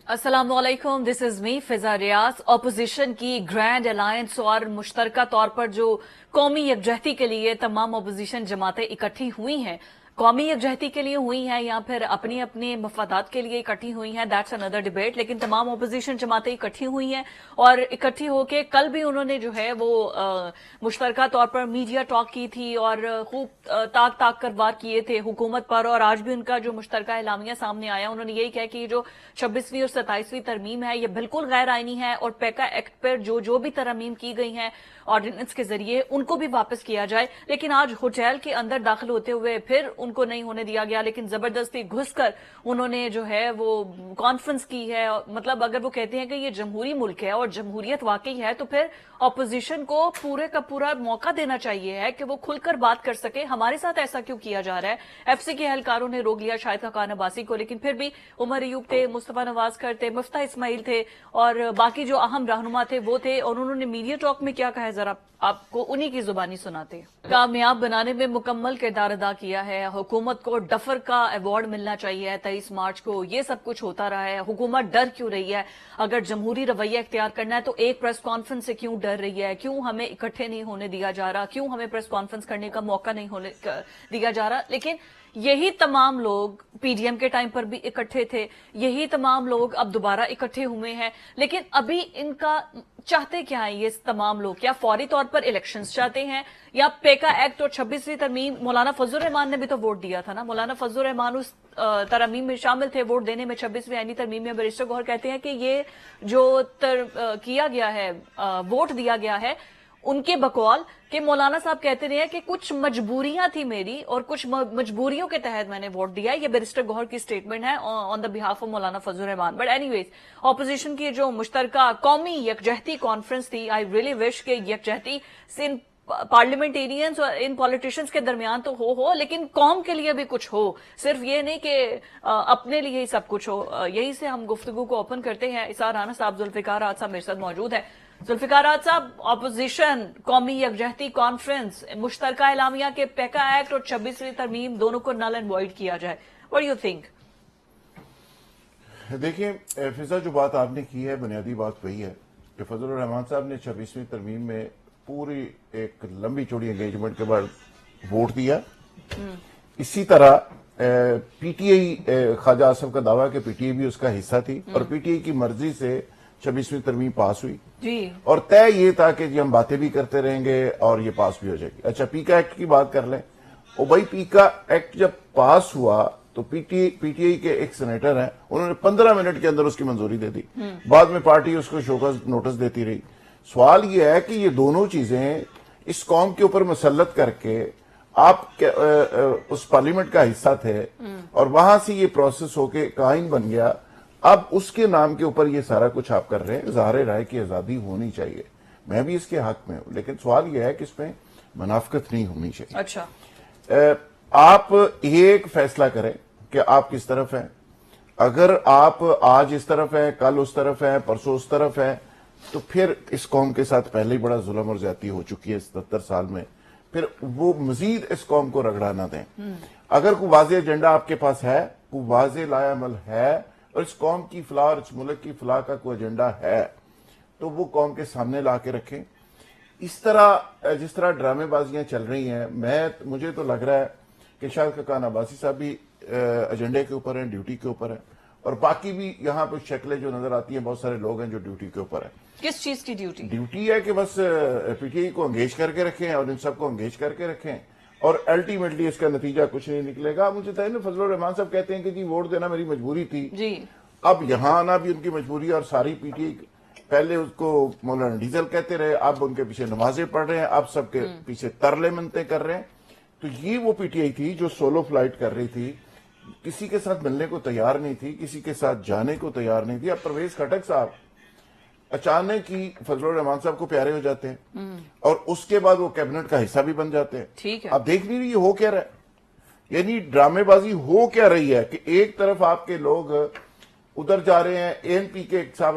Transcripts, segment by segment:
अस्सलाम वालेकुम, this is me Fiza Riaz. Opposition की ग्रैंड अलायंस और मुश्तरका तौर पर जो कौमी यकजहती के लिए तमाम अपोजिशन जमातें इकट्ठी हुई हैं, कौमी यकजहती के लिए हुई हैं या फिर अपनी अपने मफादात के लिए इकट्ठी हुई हैं, दैट्स अनदर डिबेट। लेकिन तमाम अपोजिशन जमातें इकट्ठी हुई हैं और इकट्ठी होके कल भी उन्होंने जो है वो मुश्तरका तौर पर मीडिया टॉक की थी और खूब ताक कर वार किए थे हुकूमत पर। और आज भी उनका जो मुश्तरका एलामिया सामने आया, उन्होंने यही कहा कि जो 26वीं और 27वीं तरमीम है ये बिल्कुल गैर आईनी है और पैका एक्ट पर जो भी तरमीम की गई हैं ऑर्डिनेंस के जरिए उनको भी वापस किया जाए। लेकिन आज होटल के अंदर दाखिल होते हुए फिर उनको नहीं होने दिया गया, लेकिन जबरदस्ती घुसकर उन्होंने जो है वो कॉन्फ्रेंस की है। मतलब अगर वो कहते हैं कि ये जमहूरी मुल्क है और जमहूरियत वाकई है तो फिर अपोजिशन को पूरे का पूरा मौका देना चाहिए है कि वो खुलकर बात कर सके। हमारे साथ ऐसा क्यों किया जा रहा है? एफसी के एहलकारों ने रोक लिया शाहिद खान अब्बासी को, लेकिन फिर भी उमर अयूब थे, मुस्तफा नवाजकर थे, मुफ्ता इस्माइल थे और बाकी जो अहम रहनुमा थे वो थे। और उन्होंने मीडिया टॉक में क्या कहा है, जरा आपको उन्हीं की जुबानी सुनाते हैं। कामयाब बनाने में मुकम्मल किरदार अदा किया है, हुकूमत को डफर का अवार्ड मिलना चाहिए। 23 मार्च को ये सब कुछ होता रहा है, हुकूमत डर क्यों रही है? अगर जमहूरी रवैया इख्तियार करना है तो एक प्रेस कॉन्फ्रेंस से क्यों डर रही है? क्यों हमें इकट्ठे नहीं होने दिया जा रहा? क्यों हमें प्रेस कॉन्फ्रेंस करने का मौका नहीं होने दिया जा रहा? लेकिन यही तमाम लोग पीडीएम के टाइम पर भी इकट्ठे थे, यही तमाम लोग अब दोबारा इकट्ठे हुए हैं। लेकिन अभी इनका चाहते क्या है ये तमाम लोग? क्या फौरी तौर पर इलेक्शंस चाहते हैं या पेका एक्ट और 26वीं तरमीम? मौलाना फजल रहमान ने भी तो वोट दिया था ना, मौलाना फजल रहमान उस तरमीम में शामिल थे वोट देने में। 26वीं आईनी तरमीम में बैरिस्टर गौहर कहते हैं कि ये जो किया गया है, वोट दिया गया है उनके बकौल कि मौलाना साहब कहते रहे कि कुछ मजबूरियां थी मेरी और कुछ मजबूरियों के तहत मैंने वोट दिया। ये बैरिस्टर गौहर की स्टेटमेंट है on the behalf of Maulana Fazal Rahman. But anyways, opposition की जो मुश्तरका कौमी यकजहती कॉन्फ्रेंस थी, आई रियली विश के यकजहती इन पार्लियामेंटेरियंस और इन पॉलिटिशियंस के दरमियान तो हो लेकिन कौम के लिए भी कुछ हो, सिर्फ ये नहीं कि अपने लिए ही सब कुछ हो। यही से हम गुफ्तगू को ओपन करते हैं। इसार राना साहब, जुल्फिकार राज साहब मेरे साथ मौजूद है। जुल्फिकार राज साहब, ऑपोजिशन कौमी यकजहती कॉन्फ्रेंस, मुश्तरका एलामिया के पेका एक्ट और 26वीं तरमीम दोनों को नल एंड वॉइड किया जाए, व्हाट डू यू थिंक? देखिए फिजा, जो बात आपने की है बुनियादी बात वही है कि फजल रहमान साहब ने 26वीं तरमीम में पूरी एक लंबी चौड़ी एंगेजमेंट के बाद वोट दिया। इसी तरह पीटीआई, ख्वाजा आसिफ का दावा कि पीटीआई भी उसका हिस्सा थी और पीटीआई की मर्जी से 26वीं तरमीम पास हुई जी। और तय ये था कि जी हम बातें भी करते रहेंगे और ये पास भी हो जाएगी। अच्छा, पीका एक्ट की बात कर लें। और भाई पीका एक्ट जब पास हुआ तो पीटीआई के एक सेनेटर हैं, उन्होंने 15 मिनट के अंदर उसकी मंजूरी दे दी। बाद में पार्टी उसको शोकस नोटिस देती रही। सवाल यह है कि ये दोनों चीजें इस कौम के ऊपर मुसल्लत करके आप उस पार्लियामेंट का हिस्सा थे और वहां से ये प्रोसेस होके कायम बन गया। अब उसके नाम के ऊपर ये सारा कुछ आप कर रहे हैं। ज़ाहिर राय की आजादी होनी चाहिए, मैं भी इसके हक में हूं, लेकिन सवाल यह है कि इसमें मुनाफिकत नहीं होनी चाहिए। अच्छा, आप एक फैसला करें कि आप किस तरफ हैं। अगर आप आज इस तरफ हैं, कल उस तरफ हैं, परसों उस तरफ हैं, तो फिर इस कौम के साथ पहले ही बड़ा जुल्म और ज्यादती हो चुकी है 77 साल में। फिर वो मजीद इस कौम को रगड़ा ना दें। अगर कोई वाज़ेह एजेंडा आपके पास है, कोई वाज़ेह लायामल है और इस कौम की फलाह और इस मुल्क की फलाह का कोई एजेंडा है तो वो कौम के सामने ला के रखें। इस तरह जिस तरह ड्रामेबाजियां चल रही हैं, मुझे तो लग रहा है कि शाहिद खान अब्बासी साहब भी एजेंडे के ऊपर हैं, ड्यूटी के ऊपर है और बाकी भी यहाँ पे शक्लें जो नजर आती हैं, बहुत सारे लोग हैं जो ड्यूटी के ऊपर है। किस चीज की ड्यूटी? ड्यूटी है कि बस पीटीआई को एंगेज करके रखें और इन सबको एंगेज करके रखें और अल्टीमेटली इसका नतीजा कुछ नहीं निकलेगा। मुझे तो ना फजल रहमान साहब कहते हैं कि जी वोट देना मेरी मजबूरी थी जी। अब यहां आना भी उनकी मजबूरी और सारी पीटीआई पहले उसको मौलाना डीजल कहते रहे, अब उनके पीछे नमाजें पढ़ रहे हैं, अब सबके पीछे तरले मनते कर रहे हैं। तो ये वो पीटीआई थी जो सोलो फ्लाइट कर रही थी, किसी के साथ मिलने को तैयार नहीं थी, किसी के साथ जाने को तैयार नहीं थी। अब परवेज खटक साहब अचानक ही फजल रहमान साहब को प्यारे हो जाते हैं और उसके बाद वो कैबिनेट का हिस्सा भी बन जाते हैं। ठीक है, अब देख नहीं रही हो क्या रहा है, यानी ड्रामेबाजी हो क्या रही है कि एक तरफ आपके लोग उधर जा रहे हैं। एएनपी के साहब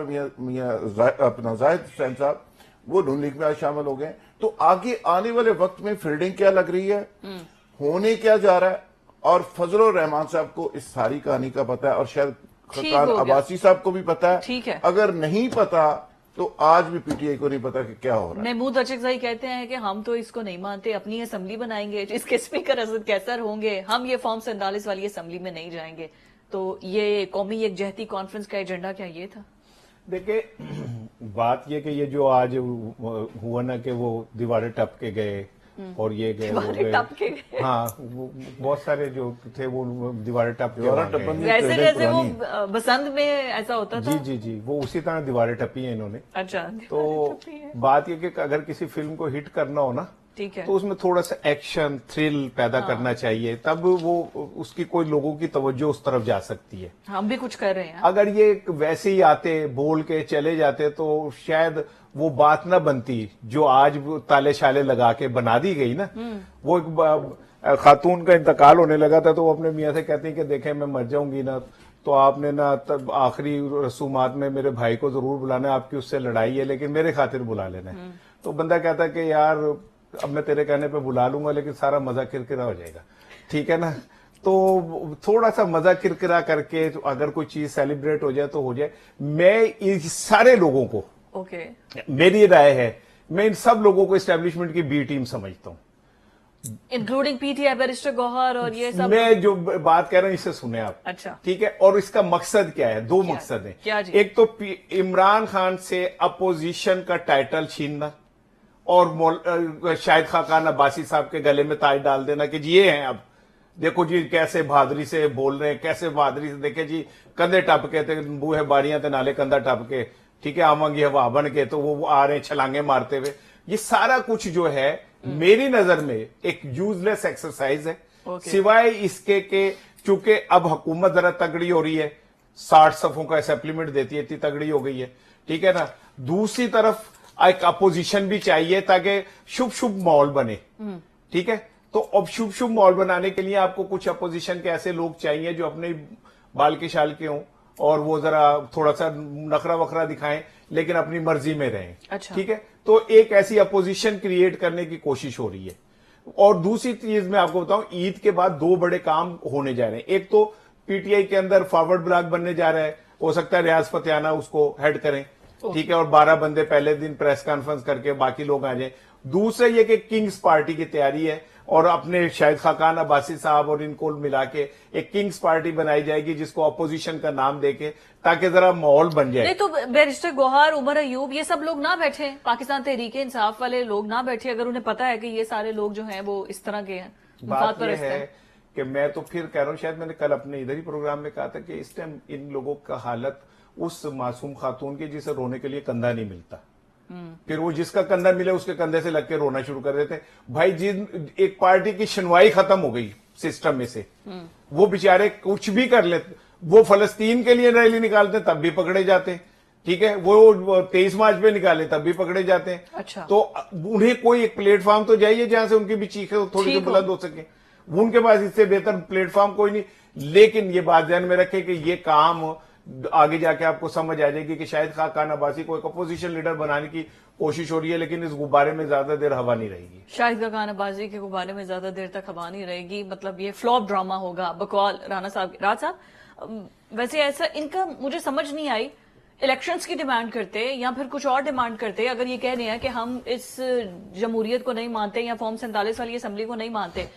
अपना जाहिद हुसैन साहब वो नून लीग में आज शामिल हो गए, तो आगे आने वाले वक्त में फील्डिंग क्या लग रही है, होने क्या जा रहा है। और फजल रहमान साहब को इस सारी कहानी का पता है और शायद खाकान अब्बासी साहब को भी पता है, ठीक है। अगर नहीं पता तो आज भी पीटीआई को नहीं पता कि क्या हो रहा है। महमूद अचकज़ई कहते हैं कि हम तो इसको नहीं मानते, अपनी असेंबली बनाएंगे, इसके स्पीकर असद कैसर होंगे, हम ये फॉर्म 47 वाली असेंबली में नहीं जाएंगे। तो ये कौमी यकजहती कॉन्फ्रेंस का एजेंडा क्या ये था? देखिए, बात ये कि ये जो आज हुआ ना कि वो दीवारें टप के गए और ये गए, दीवारें टप के गए। हाँ, वो बहुत सारे जो थे वो दीवारें टप के दीवारें वहाँ गए। टपन जैसे जैसे वो बसंत में ऐसा होता था। जी, वो उसी तरह दीवारें टपी हैं इन्होंने। अच्छा, तो बात ये कि अगर किसी फिल्म को हिट करना हो ना, ठीक है, तो उसमें थोड़ा सा एक्शन थ्रिल पैदा करना चाहिए, तब वो उसकी कोई लोगों की तवज्जो उस तरफ जा सकती है। हम भी कुछ कर रहे हैं। अगर ये वैसे ही आते बोल के चले जाते तो शायद वो बात ना बनती जो आज ताले शाले लगा के बना दी गई ना। वो एक खातून का इंतकाल होने लगा था तो वो अपने मियाँ से कहती कि देखें मैं मर जाऊंगी ना तो आपने ना तब आखिरी रसूमात में मेरे भाई को जरूर बुलाना है, आपकी उससे लड़ाई है लेकिन मेरे खातिर बुला लेना है। तो बंदा कहता कि यार अब मैं तेरे कहने पे बुला लूंगा लेकिन सारा मजा किरकिरा हो जाएगा, ठीक है ना। तो थोड़ा सा मजा किरकिरा करके तो अगर कोई चीज सेलिब्रेट हो जाए तो हो जाए। मैं इस सारे लोगों को, ओके, मेरी राय है, मैं इन सब लोगों को एस्टेब्लिशमेंट की बी टीम समझता हूँ, इंक्लूडिंग पीटीआई बैरिस्टर गौहर और ये सब। मैं जो बात कह रहा हूं इसे सुने आप, अच्छा, ठीक है। और इसका मकसद क्या है? दो मकसद है। क्या जी? एक तो इमरान खान से अपोजिशन का टाइटल छीनना और शाहिद खाकान अब्बासी साहब के गले में ताज डाल देना कि जी ये हैं, अब देखो जी कैसे बहादुरी से बोल रहे हैं, कैसे बहादुरी से, देखे जी कंधे टप के थे बूहे बाड़ियां थे नाले कंधा टप के, ठीक है, आवांगी हवा बन के, तो वो आ रहे हैं छलांगे मारते हुए। ये सारा कुछ जो है मेरी नजर में एक यूजलेस एक्सरसाइज है, सिवाय इसके के चूंकि अब हुकूमत जरा तगड़ी हो रही है, 60 सफों का सप्लीमेंट देती है, इतनी तगड़ी हो गई है, ठीक है ना। दूसरी तरफ एक अपोजिशन भी चाहिए ताकि शुभ शुभ माहौल बने, ठीक है। तो अब शुभ शुभ माहौल बनाने के लिए आपको कुछ अपोजिशन के ऐसे लोग चाहिए जो अपने बाल के शाल के हों और वो जरा थोड़ा सा नखरा वखरा दिखाएं लेकिन अपनी मर्जी में रहें, अच्छा, ठीक है। तो एक ऐसी अपोजिशन क्रिएट करने की कोशिश हो रही है। और दूसरी चीज मैं आपको बताऊं, ईद के बाद दो बड़े काम होने जा रहे हैं। एक तो पीटीआई के अंदर फॉरवर्ड ब्लॉक बनने जा रहा है, हो सकता है रियाज फतेहाना उसको हेड करें, ठीक है, और 12 बंदे पहले दिन प्रेस कॉन्फ्रेंस करके बाकी लोग आ जाए। दूसरे ये कि किंग्स पार्टी की तैयारी है और अपने शाहिद खाकान अब्बासी साहब और इनको मिला के एक किंग्स पार्टी बनाई जाएगी जिसको अपोजिशन का नाम देके, ताकि जरा माहौल बन जाए। नहीं तो बैरिस्टर गौहर, उमर अयूब, ये सब लोग ना बैठे, पाकिस्तान तहरीक इंसाफ वाले लोग ना बैठे, अगर उन्हें पता है कि ये सारे लोग जो हैं वो इस तरह के हैं। बात यह है कि मैं तो फिर कह रहा हूं, शायद मैंने कल अपने इधर ही प्रोग्राम में कहा था कि इस टाइम इन लोगों का हालत उस मासूम खातून की जिसे रोने के लिए कंधा नहीं मिलता, फिर वो जिसका कंधा मिले उसके कंधे से लग के रोना शुरू कर देते। भाई जिन एक पार्टी की सुनवाई खत्म हो गई सिस्टम में से, वो बेचारे कुछ भी कर लेते, वो फलस्तीन के लिए रैली निकालते तब भी पकड़े जाते, ठीक है, वो 23 मार्च पे निकाले तब भी पकड़े जाते हैं। अच्छा, तो उन्हें कोई एक प्लेटफॉर्म तो चाहिए जहां से उनकी भी चीखें थोड़ी सी बुलंद हो सके। उनके पास इससे बेहतर प्लेटफॉर्म कोई नहीं। लेकिन ये बात ध्यान में रखे कि ये काम आगे जाके आपको समझ आ जाएगी कि शायद खाकान अब्बासी को एक अपोजिशन लीडर बनाने की कोशिश हो रही है, लेकिन इस गुब्बारे में ज्यादा देर हवा नहीं रहेगी। शाहिद खाकान अब्बासी के गुब्बारे में ज्यादा देर तक हवा नहीं रहेगी, मतलब ये फ्लॉप ड्रामा होगा बकौल राणा साहब। राज साहब, वैसे ऐसा इनका मुझे समझ नहीं आई, इलेक्शंस की डिमांड करते या फिर कुछ और डिमांड करते, अगर ये कह रहे हैं कि हम इस जमहूरियत को नहीं मानते या फॉर्म 47 वाली असेंबली को नहीं मानते,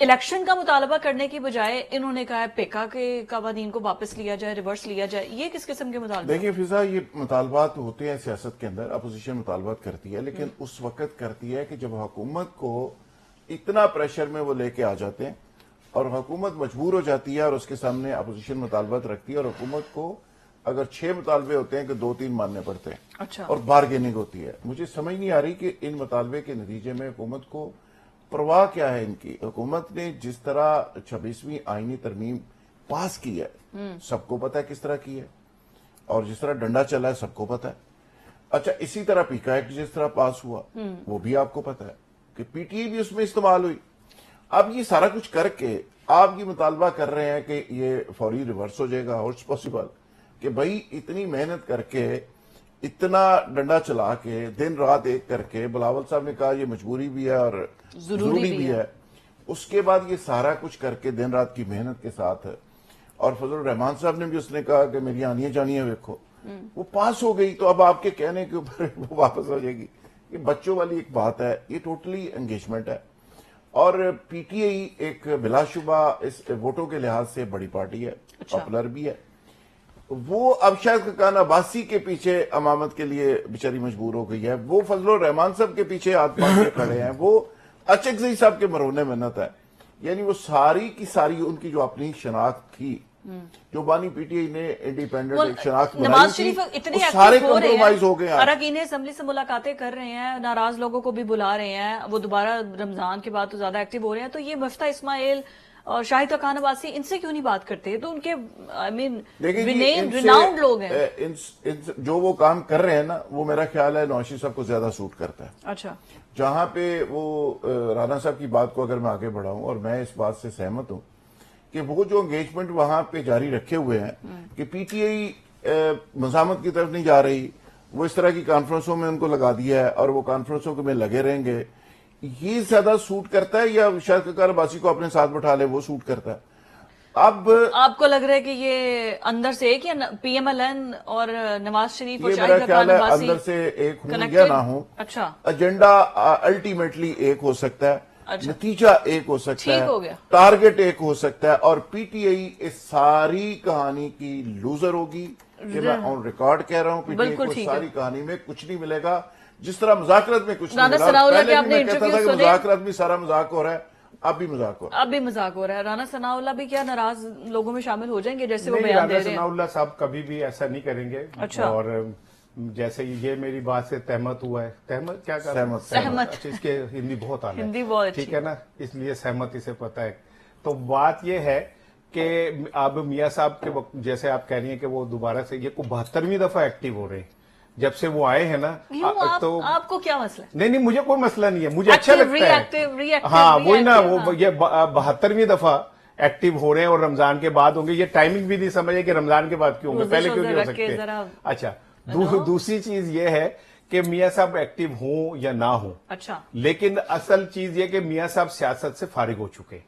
इलेक्शन का मुतालबा करने की बजाय इन्होंने कहा है पेका के कवानीन को वापस लिया जाए, रिवर्स लिया जाए। ये किस किस्म के मुतालबे? देखिए फिजा, ये मुतालबात होते हैं सियासत के अंदर, अपोजिशन मुतालबात करती है, लेकिन उस वक्त करती है कि जब हुकूमत को इतना प्रेशर में वो लेके आ जाते हैं और हुकूमत मजबूर हो जाती है और उसके सामने अपोजिशन मुतालबात रखती है और हुकूमत को अगर 6 मुतालबे होते हैं कि 2-3 मानने पड़ते हैं। अच्छा, और बार्गेनिंग होती है। मुझे समझ नहीं आ रही कि इन मुतालबे के नतीजे में हुकूमत को परवाह क्या है इनकी। हुकूमत ने जिस तरह 26वीं आईनी तरमीम पास की है, सबको पता है किस तरह की है, और जिस तरह डंडा चला है सबको पता है। अच्छा, इसी तरह पीका एक्ट जिस तरह पास हुआ वो भी आपको पता है कि पीटीआई भी उसमें इस्तेमाल हुई। अब ये सारा कुछ करके आप ये मुतालबा कर रहे हैं कि ये फौरी रिवर्स हो जाएगा। हाउ इट्स पॉसिबल कि भाई इतनी मेहनत करके, इतना डंडा चला के, दिन रात एक करके, बिलावल साहब ने कहा ये मजबूरी भी है और जरूरी भी है, उसके बाद ये सारा कुछ करके दिन रात की मेहनत के साथ اور فضل الرحمان صاحب نے بھی اس نے کہا کہ میری آنیاں جانیاں دیکھو، وہ پاس ہو گئی، تو اب آپ کے کہنے کے اوپر وہ واپس ہو جائے گی. یہ بچوں والی ایک بات ہے، یہ ٹوٹلی انگیجمنٹ ہے. اور پی ٹی آئی ایک بلا شبہ اس ووٹوں کے لحاظ سے بڑی پارٹی ہے، پاپولر بھی ہے. وہ اب شاید خاقان عباسی کے پیچھے امامت کے لیے بیچاری مجبور ہو گئی ہے. وہ فضل الرحمان صاحب کے پیچھے ہاتھ باندھ کے کھڑے ہیں. وہ اچکزئی صاحب کے مرونے منت ہے. یعنی وہ ساری کی ساری ان کی جو اپنی شناخت تھی، جو بانی پی ٹی آئی نے انڈیپینڈنٹ ایک شناخت بنائی نواز تھی، شریف اتنے وہ سارے ایکٹیو ہو رہے کمپرومائز ہو گئے ہیں، ہیں. اراکین اسمبلی سے ملاقاتیں کر رہے ہیں، ناراض لوگوں کو بھی بلا رہے ہیں، وہ دوبارہ رمضان کے بعد تو زیادہ ایکٹیو ہو رہے ہیں. تو یہ مفتہ اسماعیل اور شاہد خاقان عباسی ان سے کیوں نہیں بات کرتے؟ تو ان کے ریناؤنڈ لوگ ہیں. جو وہ کام کر رہے ہیں نا، وہ میرا خیال ہے نواز شریف صاحب کو زیادہ سوٹ کرتا ہے. اچھا، جہاں پہ وہ رانا صاحب کی بات کو اگر میں آگے بڑھاؤں، اور میں اس بات سے سہمت ہوں کہ وہ جو انگیجمنٹ وہاں پہ جاری رکھے ہوئے ہیں کہ پی ٹی آئی مزاحمت کی طرف نہیں جا رہی، وہ اس طرح کی کانفرنسوں میں ان کو لگا دیا ہے اور وہ کانفرنسوں میں لگے رہیں گے، یہ زیادہ سوٹ کرتا ہے یا شاید خاقان عباسی کو اپنے ساتھ بٹھا لے وہ سوٹ کرتا ہے؟ اب آپ کو لگ رہا ہے کہ یہ اندر سے ایک یا پی ایم ایل این اور نواز شریف اور یہ شاہد میرا خاقان خیال ہے عباسی اندر سے ایک ہوں یا connected؟ نہ ہوں، اچھا، ایجنڈا الٹیمیٹلی ایک ہو سکتا ہے، نتیجہ ایک ہو سکتا ٹھیک ہے، ہو گیا، ٹارگٹ ایک ہو سکتا ہے. اور پی ٹی آئی اس ساری کہانی کی لوزر ہوگی. یہ میں آن ریکارڈ کہہ رہا ہوں، پی ٹی آئی کو ساری کہانی میں کچھ نہیں ملے گا، جس طرح مذاکرات میں کچھ نہیں رانا ملا. ثناء اللہ کے پہلے آپ بھی نے میں کہتا تھا انٹرویو کہ سنے، مذاکرات میں سارا مذاق ہو رہا ہے، اب بھی مذاق ہو رہا ہے. اب بھی مذاق ہو رہا ہے. رانا ثناء اللہ بھی کیا ناراض لوگوں میں شامل ہو جائیں گے جیسے وہ نہیں، بیان دے رانا رہے ثناء ہیں؟ اللہ صاحب کبھی بھی ایسا نہیں کریں گے. اچھا، اور جیسے یہ میری بات سے تہمت ہوا ہے، تہمت کیا کہا؟ سہمت. اچھا، اس کے ہندی بہت آنا ہے، ہندی بہت اچھی ٹھیک ہے نا، اس لیے سہمت اسے پتہ ہے. تو بات یہ ہے کہ اب میاں صاحب کے جیسے آپ کہہ رہی ہیں کہ وہ دوبارہ سے یہ 72ویں دفعہ ایکٹیو ہو رہے ہیں جب سے وہ آئے ہیں نا. تو آپ کو کیا مسئلہ ہے؟ نہیں، مجھے کوئی مسئلہ نہیں ہے، مجھے اچھا لگتا ہے. ہے. ہاں وہی نا، وہ یہ 72ویں دفعہ ایکٹیو ہو رہے ہیں اور رمضان کے بعد ہوں گے. یہ ٹائمنگ بھی نہیں سمجھے کہ رمضان کے بعد کیوں ہوں گے، پہلے کیوں نہیں ہو سکتے. اچھا، دوسری چیز یہ ہے کہ میاں صاحب ایکٹیو ہوں یا نہ ہوں، اچھا، لیکن اصل چیز یہ کہ میاں صاحب سیاست سے فارغ ہو چکے.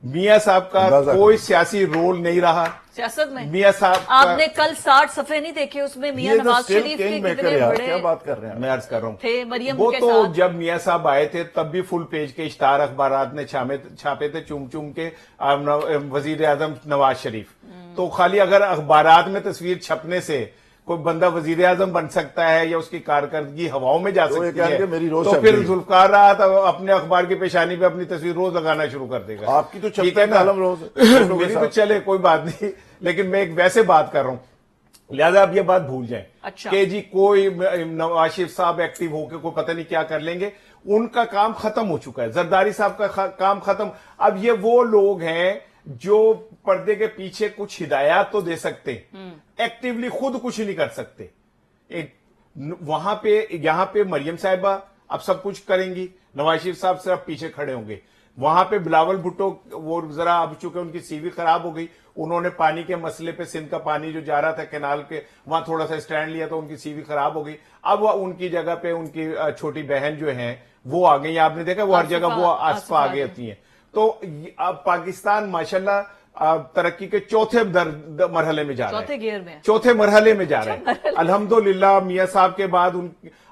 میاں صاحب کا کوئی سیاسی رول نہیں رہا سیاست میں. میاں صاحب آپ نے کل 60 صفحے نہیں دیکھے، اس میں میاں نواز شریف کے کتنے بڑے کیا بات کر رہے ہیں؟ میں عرض کر رہا ہوں تھے مریم وہ کے تو ساتھ. جب میاں صاحب آئے تھے تب بھی فل پیج کے اشتہار اخبارات نے چھاپے تھے چوم چوم کے وزیر اعظم نواز شریف. تو خالی اگر اخبارات میں تصویر چھپنے سے کوئی بندہ وزیر اعظم بن سکتا ہے یا اس کی کارکردگی ہواؤں میں جا سکتی ہے، تو پھر ذوالفقار رات اپنے اخبار کی پیشانی پہ اپنی تصویر روز لگانا شروع کر دے گا. آپ کی تو ٹھیک ہے نا، میری تو چلے کوئی بات نہیں، لیکن میں ایک ویسے بات کر رہا ہوں، لہذا اب یہ بات بھول جائیں کہ جی کوئی نواز شریف صاحب ایکٹیو ہو کے کوئی پتہ نہیں کیا کر لیں گے. ان کا کام ختم ہو چکا ہے، زرداری صاحب کا کام ختم. اب یہ وہ لوگ ہیں جو پردے کے پیچھے کچھ ہدایات تو دے سکتے، ایکٹیولی خود کچھ نہیں کر سکتے. وہاں پہ یہاں پہ مریم صاحبہ اب سب کچھ کریں گی، نواز شریف صاحب صرف پیچھے کھڑے ہوں گے. وہاں پہ بلاول بھٹو وہ ذرا اب چونکہ ان کی سی وی خراب ہو گئی، انہوں نے پانی کے مسئلے پہ سندھ کا پانی جو جا رہا تھا کینال کے وہاں تھوڑا سا اسٹینڈ لیا تو ان کی سی وی خراب ہو گئی. اب وہ ان کی جگہ پہ ان کی چھوٹی بہن جو ہیں وہ آ گئی. آپ نے دیکھا وہ ہر جگہ وہ آصفہ آگے ہوتی ہیں. تو اب پاکستان ماشاءاللہ ترقی کے چوتھے مرحلے میں جا رہا ہے، چوتھے گیئر میں، چوتھے مرحلے میں جا رہے ہیں. الحمدللہ میاں صاحب کے بعد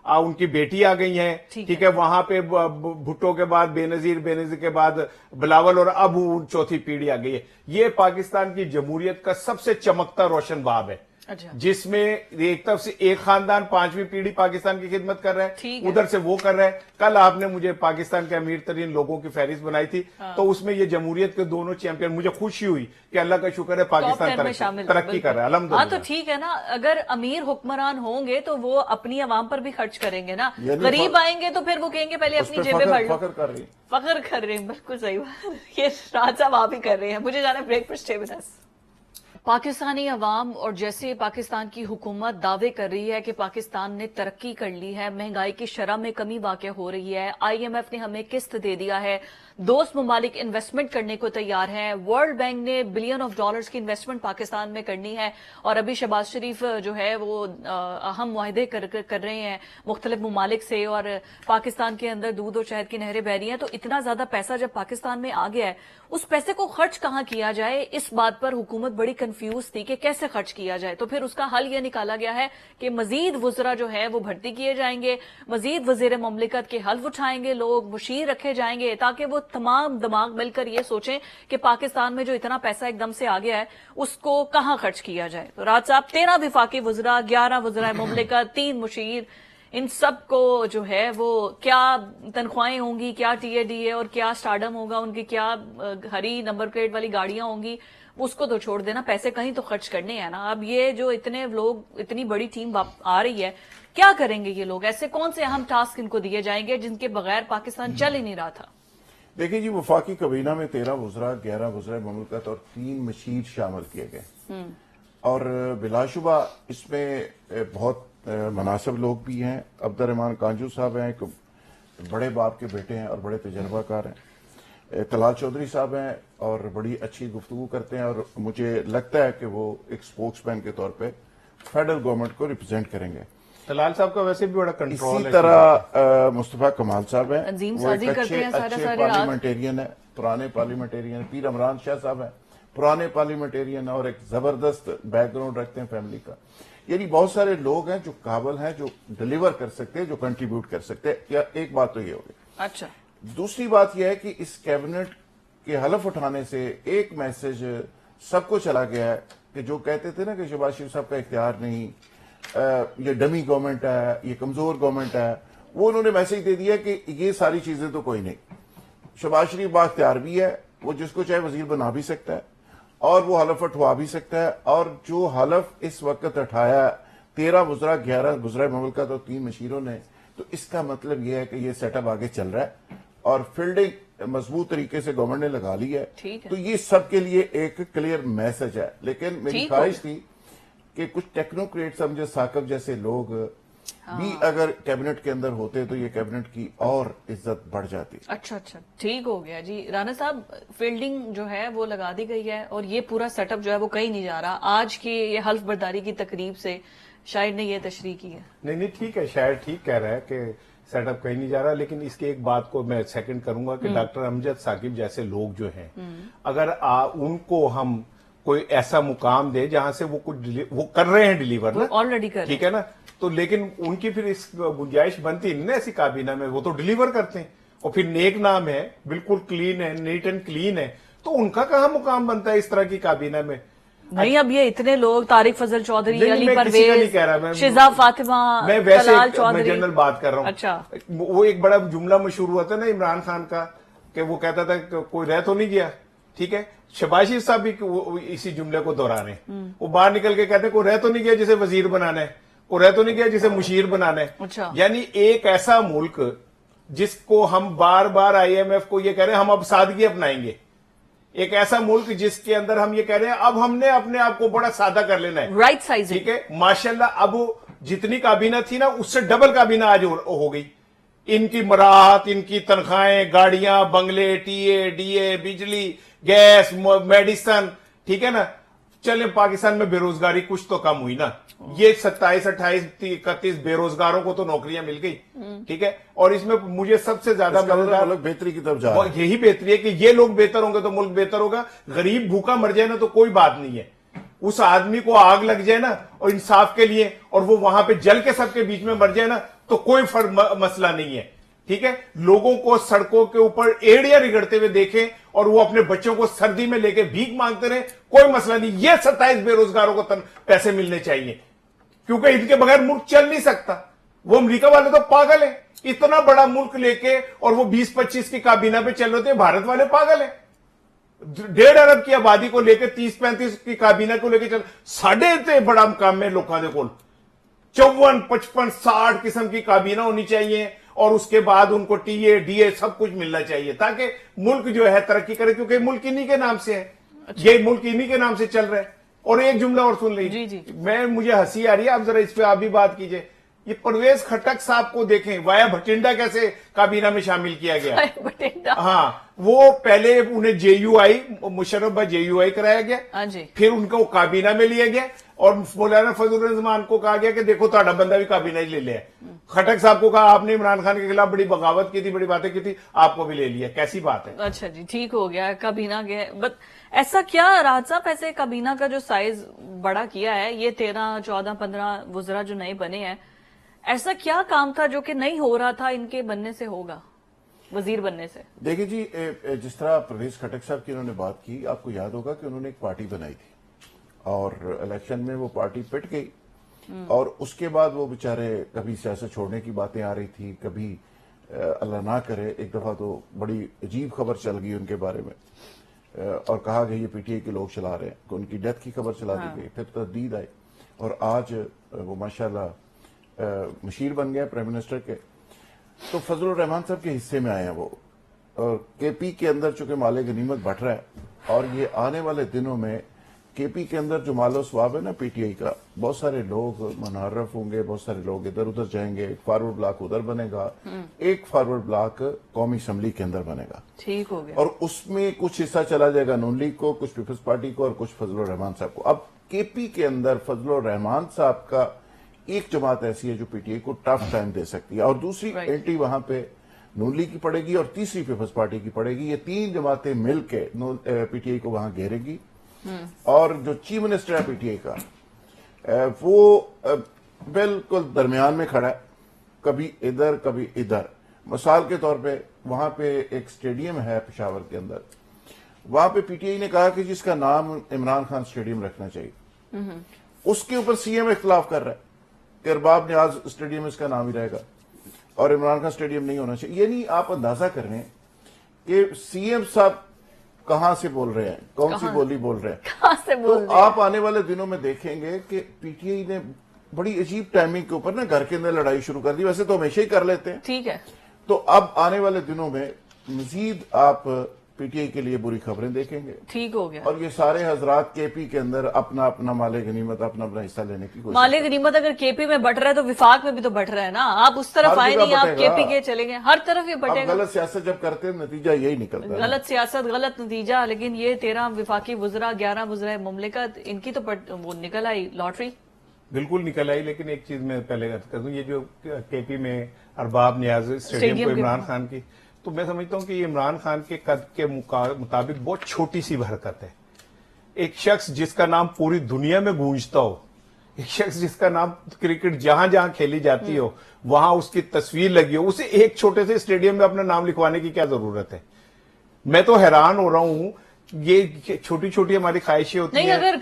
ان کی بیٹی آ گئی ہیں، ٹھیک ہے، وہاں پہ بھٹو کے بعد بے نظیر کے بعد بلاول، اور اب چوتھی پیڑھی آ گئی ہے. یہ پاکستان کی جمہوریت کا سب سے چمکتا روشن باب ہے، جس میں ایک طرف سے ایک خاندان 5ویں پیڑھی پاکستان کی خدمت کر رہا ہے، ادھر سے وہ کر رہا ہے. کل آپ نے مجھے پاکستان کے امیر ترین لوگوں کی فہرست بنائی تھی، تو اس میں یہ جمہوریت کے دونوں چیمپئن، مجھے خوشی ہوئی کہ اللہ کا شکر ہے پاکستان ترقی کر رہا ہے الحمدللہ. ہاں تو ٹھیک ہے نا، اگر امیر حکمران ہوں گے تو وہ اپنی عوام پر بھی خرچ کریں گے نا. غریب آئیں گے تو پھر وہ کہیں گے پہلے اپنی جیبیں بھر لو. فخر کر رہے ہیں، بالکل صحیح بات. یہ راج صاحب آپ ہی کر رہے ہیں. مجھے جانا بریک پر، اسٹے ود اس. پاکستانی عوام اور جیسے پاکستان کی حکومت دعوے کر رہی ہے کہ پاکستان نے ترقی کر لی ہے، مہنگائی کی شرح میں کمی واقع ہو رہی ہے، آئی ایم ایف نے ہمیں قسط دے دیا ہے، दोस्त ममालिक इन्वेस्टमेंट करने को तैयार हैं। वर्ल्ड बैंक ने बिलियन ऑफ डॉलर्स की इन्वेस्टमेंट पाकिस्तान में करनी है और अभी शहबाज शरीफ जो है वो अहम मुआहदे कर रहे हैं मुख्तलिफ ममालिक से और पाकिस्तान के अंदर दूध और शहद की नहरें बह रही हैं। तो इतना ज्यादा पैसा जब पाकिस्तान में आ गया है, उस पैसे को खर्च कहाँ किया जाए, इस बात पर हुकूमत बड़ी कंफ्यूज थी कि कैसे खर्च किया जाए। तो फिर उसका हल यह निकाला गया है कि मजीद वुज़रा जो है वो भर्ती किए जाएंगे, मजीद वजीर ममलिकत के हल्फ उठाएंगे लोग, मुशीर रखे जाएंगे ताकि वो तमाम दिमाग मिलकर ये सोचें कि पाकिस्तान में जो इतना पैसा एकदम से आ गया है उसको कहाँ खर्च किया जाए। तो राज साहब 13 विफाकी वुज़रा, 11 वज़राए ममलिकत, 3 मुशीर, इन सब को जो है वो क्या तनख्वाहें होंगी, क्या टीएडीए और क्या स्टारडम होगा, उनकी क्या हरी नंबर प्लेट वाली गाड़ियां होंगी, उसको तो छोड़ देना, पैसे कहीं तो खर्च करने हैं ना। अब ये जो इतने लोग, इतनी बड़ी टीम आ रही है, क्या करेंगे ये लोग? ऐसे कौन से अहम टास्क इनको दिए जाएंगे जिनके बगैर पाकिस्तान चल ही नहीं रहा था? देखिए जी, वफाकी काबीना में 13 वुज़रा, 11 वज़राए ममलिकत और 3 मशीर शामिल किए गए और बिलाशुबा इसमें बहुत मुनासिब लोग भी हैं। अब्दुर्रहमान कांजू साहब हैं, एक बड़े बाप के बेटे हैं और बड़े तजर्बाकार हैं। तलाल चौधरी साहब हैं और बड़ी अच्छी गुफ्तगू करते हैं और मुझे लगता है कि वो एक स्पोक्समैन के तौर पे फेडरल गवर्नमेंट को रिप्रेजेंट करेंगे। तलाल साहब का वैसे भी बड़ा कंट्रोल इसी है। तरह मुस्तफा कमाल साहब हैं, तंजीम वो एक साजी करते हैं सारे पार्लियामेंटेरियन है, पुराने पार्लियामेंटेरियन। पीर इमरान शाह साहब हैं, पुराने पार्लियामेंटेरियन और एक जबरदस्त बैकग्राउंड रखते हैं फैमिली का। यानी बहुत सारे लोग हैं जो काबिल हैं, जो डिलीवर कर सकते हैं, जो कंट्रीब्यूट कर सकते हैं। या एक बात तो ये होगी। अच्छा, दूसरी बात यह है कि इस कैबिनेट के हलफ उठाने से एक मैसेज सबको चला गया है कि जो कहते थे ना कि शहबाज शरीफ साहब का इख्तियार नहीं, ये डमी गवर्नमेंट है, ये कमजोर गवर्नमेंट है, वो उन्होंने मैसेज दे दिया कि ये सारी चीजें तो कोई नहीं। शहबाज शरीफ बाख्तियार भी है, वो जिसको चाहे वजीर बना भी सकता है और वो हलफ उठवा भी सकता है। और जो हलफ इस वक्त उठाया 13 वुज़रा, 11 वुज़राए ममलिकत और 3 मशीरों ने, तो इसका मतलब यह है कि ये सेटअप आगे चल रहा है और फील्डिंग मजबूत तरीके से गवर्नमेंट ने लगा ली है। ठीक है। तो ये सबके लिए एक क्लियर मैसेज है। लेकिन मेरी ख्वाहिश थी कि कुछ टेक्नोक्रेट समझे साकब जैसे लोग भी अगर कैबिनेट के अंदर होते तो ये कैबिनेट की और इज्जत बढ़ जाती। अच्छा, ठीक हो गया जी। राना साहब, फील्डिंग जो है वो लगा दी गई है और ये पूरा सेटअप जो है वो कहीं नहीं जा रहा। आज की ये हल्फ बर्दारी की तकरीब से शायद ने ये तशरीह की है। नहीं, ठीक है, शायद ठीक कह रहा है कि सेटअप कहीं नहीं जा रहा। लेकिन इसके एक बात को मैं सेकंड करूंगा कि डॉक्टर अमजद साकिब जैसे लोग जो हैं, अगर उनको हम कोई ऐसा मुकाम दे जहां से वो कुछ वो कर रहे हैं डिलीवर ना, ऑलरेडी कर रहे हैं, ठीक है ना, तो लेकिन उनकी फिर इस गुंजाइश बनती नहीं ना ऐसी काबीना में, वो तो डिलीवर करते हैं और फिर नेक नाम है, बिल्कुल क्लीन है, नीट एंड क्लीन है, तो उनका कहां मुकाम बनता है इस तरह की काबीना में? नहीं, अब ये इतने लोग, तारिक फजल चौधरी, नहीं, अली मैं किसी का नहीं परवेज, कह रहा, मैं शिजा फातिमा, मैं वैसे तलाल मैं चौधरी, जनरल बात कर रहा हूं। अच्छा, वो एक बड़ा जुमला मशहूर हुआ था ना इमरान खान का कि वो कहता था कि कोई रह तो नहीं गया, ठीक है। शहबाज शरीफ साहब भी इसी जुमले को दोहरा रहे हैं। वो बाहर निकल के कहते हैं कोई रह तो नहीं गया जिसे वजीर बनाना है, कोई रह तो नहीं गया जिसे मुशीर बनाना है। अच्छा। यानी एक ऐसा मुल्क जिसको हम बार बार IMF को ये कह रहे हैं हम अब सादगी अपनाएंगे, एक ऐसा मुल्क जिसके अंदर हम ये कह रहे हैं अब हमने अपने आप को बड़ा सादा कर लेना है, राइट साइज, ठीक है। माशाल्लाह अब जितनी काबीना थी ना उससे डबल काबीना आज हो गई। इनकी मराहत, इनकी तनख्वाहें, गाड़ियां, बंगले, DA, बिजली, गैस, मेडिसन, ठीक है ना। चले पाकिस्तान में बेरोजगारी कुछ तो कम हुई ना, ये 27, 28, 31 बेरोजगारों को तो नौकरियां मिल गई, ठीक है। और इसमें मुझे सबसे ज्यादा मुल्क बेहतरी की तरफ जा रहा है। यही बेहतरी है कि ये लोग बेहतर होंगे तो मुल्क बेहतर होगा। गरीब भूखा मर जाए ना तो कोई बात नहीं है, उस आदमी को आग लग जाए ना और इंसाफ के लिए और वो वहां पे जल के सबके बीच में मर जाए ना तो कोई मसला नहीं है, ठीक है। लोगों को सड़कों के ऊपर एड़ियां रिगड़ते हुए देखें और वो अपने बच्चों को सर्दी में लेके भीख मांगते रहे, कोई मसला नहीं। ये 27 बेरोजगारों को पैसे मिलने चाहिए क्योंकि इनके बगैर मुल्क चल नहीं सकता। वो अमेरिका वाले तो पागल है, इतना बड़ा मुल्क लेके और वो 20-25 की काबीना पे चल रहे थे। भारत वाले पागल है, 1.5 अरब की आबादी को लेकर 30-35 की काबीना को लेकर चल, साढ़े इतने बड़ा काम है लोगों के कोल। 54, 55, 60 किस्म की काबीना होनी चाहिए और उसके बाद उनको DA सब कुछ मिलना चाहिए ताकि मुल्क जो है तरक्की करे, क्योंकि मुल्क इन्हीं के नाम से है। अच्छा। ये मुल्क इन्हीं के नाम से चल रहा है। और एक जुमला और सुन लीजिए, मुझे हंसी आ रही है, आप जरा इस पे आप भी बात कीजिए। یہ پرویز خٹک صاحب کو دیکھیں، وایا بھٹنڈا کیسے کابینہ میں شامل کیا گیا. بٹنڈا ہاں وہ پہلے انہیں J U I Musharraf J U I کرایا گیا، ہاں جی، پھر ان کو کابینہ میں لیا گیا اور مولانا فضل الرحمان کو کہا گیا کہ دیکھو تہاڈا بندہ بھی کابینہ ہی لے لیا. خٹک صاحب کو کہا آپ نے عمران خان کے خلاف بڑی بغاوت کی تھی، بڑی باتیں کی تھی، آپ کو بھی لے لیا. کیسی بات ہے؟ اچھا جی ٹھیک ہو گیا، کابینہ گئے. بٹ ایسا کیا راحت صاحب ایسے کابینہ کا جو سائز بڑا کیا ہے، یہ 13 14 15 وزراء جو نئے بنے ہیں، ایسا کیا کام تھا جو کہ نہیں ہو رہا تھا ان کے بننے سے ہوگا، وزیر بننے سے؟ دیکھیں جی، جس طرح پرویز خٹک صاحب کی انہوں نے بات کی، آپ کو یاد ہوگا کہ انہوں نے ایک پارٹی بنائی تھی اور الیکشن میں وہ پارٹی پٹ گئی، اور اس کے بعد وہ بیچارے کبھی سیاست چھوڑنے کی باتیں آ رہی تھی، کبھی اللہ نہ کرے ایک دفعہ تو بڑی عجیب خبر چل گئی ان کے بارے میں اور کہا کہ یہ پی ٹی آئی کے لوگ چلا رہے ہیں، کہ ان کی ڈیتھ کی خبر چلا دی گئی. پھر تردید آئی اور آج وہ ماشاءاللہ مشیر بن گئے پرائم منسٹر کے. تو فضل الرحمان صاحب کے حصے میں آئے ہیں وہ، اور کے پی کے اندر چونکہ مال غنیمت بٹ رہا ہے، اور یہ آنے والے دنوں میں کے پی کے اندر جو مال و ثواب ہے نا پی ٹی آئی کا، بہت سارے لوگ منحرف ہوں گے، بہت سارے لوگ ادھر ادھر جائیں گے. ایک فارورڈ بلاک ادھر بنے گا، ایک فارورڈ بلاک قومی اسمبلی کے اندر بنے گا، ٹھیک ہو گیا. اور اس میں کچھ حصہ چلا جائے گا نون لیگ کو، کچھ پیپلز پارٹی کو، اور کچھ فضل الرحمان صاحب کو. اب کے پی کے اندر فضل الرحمان صاحب کا ایک جماعت ایسی ہے جو پی ٹی آئی کو ٹف ٹائم دے سکتی ہے، اور دوسری اینٹی وہاں پہ نون لیگ کی پڑے گی اور تیسری پیپلز پارٹی کی پڑے گی. یہ تین جماعتیں مل کے پی ٹی آئی کو وہاں گھیرے گی. اور جو چیف منسٹر ہے پی ٹی آئی کا، وہ بالکل درمیان میں کھڑا ہے، کبھی ادھر کبھی ادھر. مثال کے طور پہ وہاں پہ ایک سٹیڈیم ہے پشاور کے اندر، وہاں پہ پی ٹی آئی نے کہا کہ جس کا نام عمران خان سٹیڈیم رکھنا چاہیے، اس کے اوپر سی ایم اختلاف کر رہا ہے کہ ارباب نیاز سٹیڈیم اس کا نام ہی رہے گا اور عمران خان سٹیڈیم نہیں ہونا چاہیے. یعنی آپ اندازہ کر رہے ہیں کہ سی ایم صاحب کہاں سے بول رہے ہیں، کون سی بولی بول رہے ہیں. کہاں سے بول تو آپ آنے والے دنوں میں دیکھیں گے کہ پی ٹی آئی نے بڑی عجیب ٹائمنگ کے اوپر نا گھر کے اندر لڑائی شروع کر دی. ویسے تو ہمیشہ ہی کر لیتے ہیں، ٹھیک ہے. تو اب آنے والے دنوں میں مزید آپ پی ٹی آئی کے لیے بری خبریں دیکھیں گے، ٹھیک ہو گیا. اور یہ سارے حضرات کے پی کے اندر اپنا اپنا مال غنیمت، اپنا اپنا حصہ لینے کی کوشش. مال غنیمت اگر کے پی میں بٹ رہا ہے تو وفاق میں بھی تو بٹ رہا ہے نا. آپ اس طرف آئے نہیں، آپ کے پی کے چلے گئے، ہر طرف یہ بٹے گا. غلط سیاست جب کرتے ہیں نتیجہ یہی نکلتا ہے. غلط سیاست غلط نتیجہ. لیکن یہ 13 وفاقی وزراء، 11 وزراء مملکت، ان کی تو وہ نکل آئی لاٹری. بالکل نکل آئی. لیکن ایک چیز میں پہلے کر دوں، یہ جو کے پی میں ارباب نیاز اسٹیڈیم کو عمران خان کی، تو میں سمجھتا ہوں کہ یہ عمران خان کے قد کے مطابق بہت چھوٹی سی حرکت ہے. ایک شخص جس کا نام پوری دنیا میں گونجتا ہو، ایک شخص جس کا نام کرکٹ جہاں جہاں کھیلی جاتی ہو وہاں اس کی تصویر لگی ہو، اسے ایک چھوٹے سے اسٹیڈیم میں اپنا نام لکھوانے کی کیا ضرورت ہے؟ میں تو حیران ہو رہا ہوں. یہ چھوٹی چھوٹی ہماری خواہشیں ہوتی ہیں. نہیں اگر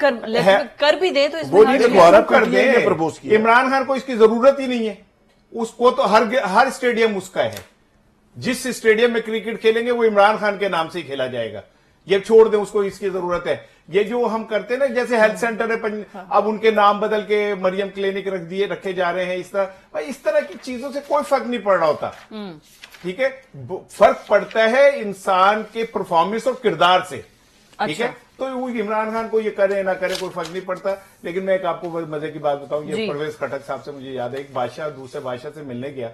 کر بھی دے تو اس وہ میں نہیں دوبارہ کر دیں. پرپوز کیا عمران خان کو اس کی ضرورت ہی نہیں ہے. اس کو تو ہر اسٹیڈیم اس کا ہے. جس اسٹیڈیم میں کرکٹ کھیلیں گے وہ عمران خان کے نام سے ہی کھیلا جائے گا. یہ چھوڑ دیں، اس کو اس کی ضرورت ہے. یہ جو ہم کرتے ہیں نا، جیسے ہیلتھ سینٹر ہے، اب ان کے نام بدل کے مریم کلینک رکھے جا رہے ہیں. اس طرح کی چیزوں سے کوئی فرق نہیں پڑ رہا ہوتا. ٹھیک ہے، فرق پڑتا ہے انسان کے پرفارمنس اور کردار سے. ٹھیک ہے، تو عمران خان کو یہ کرے نہ کرے کوئی فرق نہیں پڑتا. لیکن میں ایک آپ کو مزے کی بات بتاؤں. یہ پرویز خٹک صاحب سے مجھے یاد ہے، ایک بادشاہ دوسرے بادشاہ سے ملنے گیا